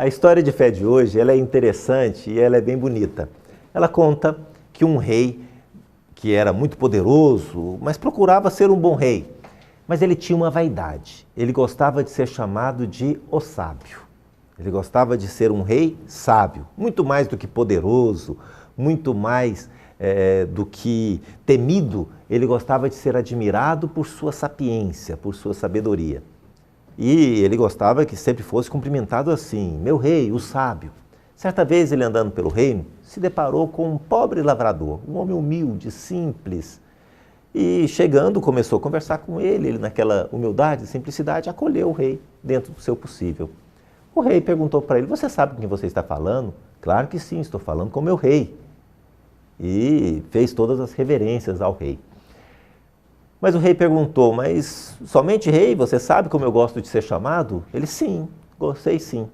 A história de fé de hoje, ela é interessante e ela é bem bonita. Ela conta que um rei que era muito poderoso, mas procurava ser um bom rei, mas ele tinha uma vaidade. Ele gostava de ser chamado de o sábio. Ele gostava de ser um rei sábio, muito mais do que poderoso, muito mais do que temido. Ele gostava de ser admirado por sua sapiência, por sua sabedoria. E ele gostava que sempre fosse cumprimentado assim: meu rei, o sábio. Certa vez ele andando pelo reino, se deparou com um pobre lavrador, um homem humilde, simples. E chegando, começou a conversar com ele. Ele, naquela humildade e simplicidade, acolheu o rei dentro do seu possível. O rei perguntou para ele: você sabe com quem você está falando? Claro que sim, estou falando com o meu rei. E fez todas as reverências ao rei. Mas o rei perguntou: mas somente rei, você sabe como eu gosto de ser chamado? Ele: sim, gostei sim.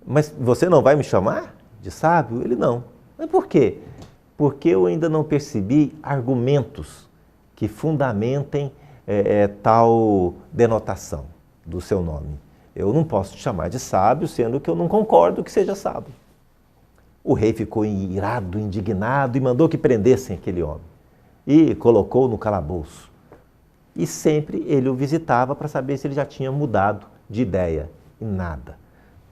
Mas você não vai me chamar de sábio? Ele: não. Mas por quê? Porque eu ainda não percebi argumentos que fundamentem tal denotação do seu nome. Eu não posso te chamar de sábio, sendo que eu não concordo que seja sábio. O rei ficou irado, indignado e mandou que prendessem aquele homem. E colocou no calabouço. E sempre ele o visitava para saber se ele já tinha mudado de ideia. E nada.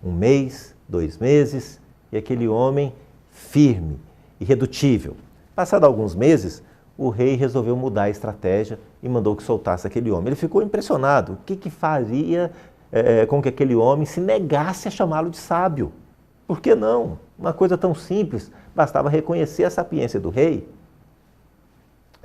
1 mês, 2 meses, e aquele homem firme, irredutível. Passados alguns meses, o rei resolveu mudar a estratégia e mandou que soltasse aquele homem. Ele ficou impressionado. O que faria com que aquele homem se negasse a chamá-lo de sábio? Por que não? Uma coisa tão simples, bastava reconhecer a sapiência do rei.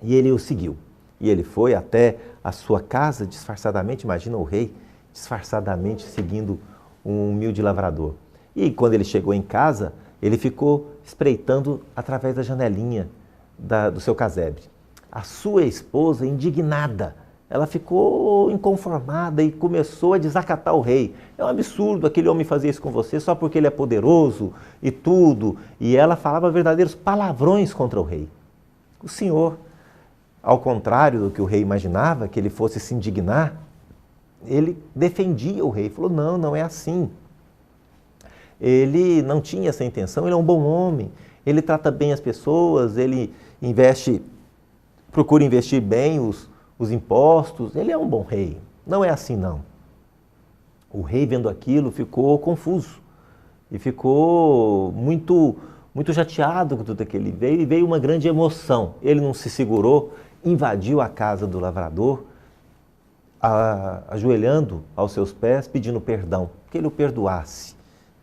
E ele o seguiu. E ele foi até a sua casa disfarçadamente, imagina o rei, disfarçadamente seguindo um humilde lavrador. E quando ele chegou em casa, ele ficou espreitando através da janelinha do seu casebre. A sua esposa, indignada, ela ficou inconformada e começou a desacatar o rei. É um absurdo aquele homem fazer isso com você só porque ele é poderoso e tudo. E ela falava verdadeiros palavrões contra o rei. O senhor, ao contrário do que o rei imaginava, que ele fosse se indignar, ele defendia o rei, falou: não, não é assim. Ele não tinha essa intenção, ele é um bom homem, ele trata bem as pessoas, ele procura investir bem os impostos, ele é um bom rei. Não é assim não. O rei, vendo aquilo, ficou confuso e ficou muito chateado com tudo aquilo. E veio uma grande emoção. Ele não se segurou, invadiu a casa do lavrador, ajoelhando aos seus pés, pedindo perdão, que ele o perdoasse,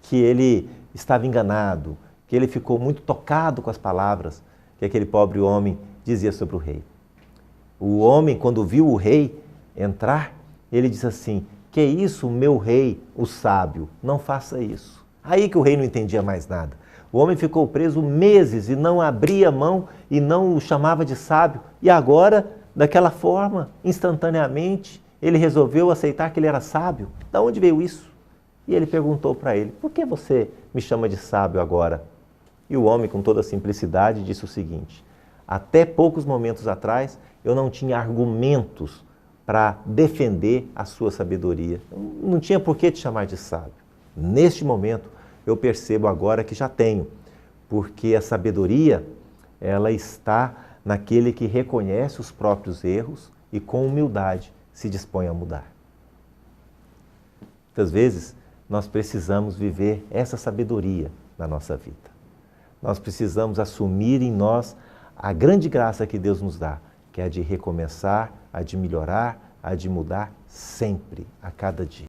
que ele estava enganado, que ele ficou muito tocado com as palavras que aquele pobre homem dizia sobre o rei. O homem, quando viu o rei entrar, ele disse assim: que isso, meu rei, o sábio, não faça isso. Aí que o rei não entendia mais nada. O homem ficou preso meses e não abria mão e não o chamava de sábio. E agora, daquela forma, instantaneamente, ele resolveu aceitar que ele era sábio. De onde veio isso? E ele perguntou para ele: por que você me chama de sábio agora? E o homem, com toda a simplicidade, disse o seguinte: até poucos momentos atrás, eu não tinha argumentos para defender a sua sabedoria. Não tinha por que te chamar de sábio. Neste momento, eu percebo agora que já tenho, porque a sabedoria, ela está naquele que reconhece os próprios erros e com humildade se dispõe a mudar. Muitas vezes, nós precisamos viver essa sabedoria na nossa vida. Nós precisamos assumir em nós a grande graça que Deus nos dá, que é a de recomeçar, a de melhorar, a de mudar sempre, a cada dia.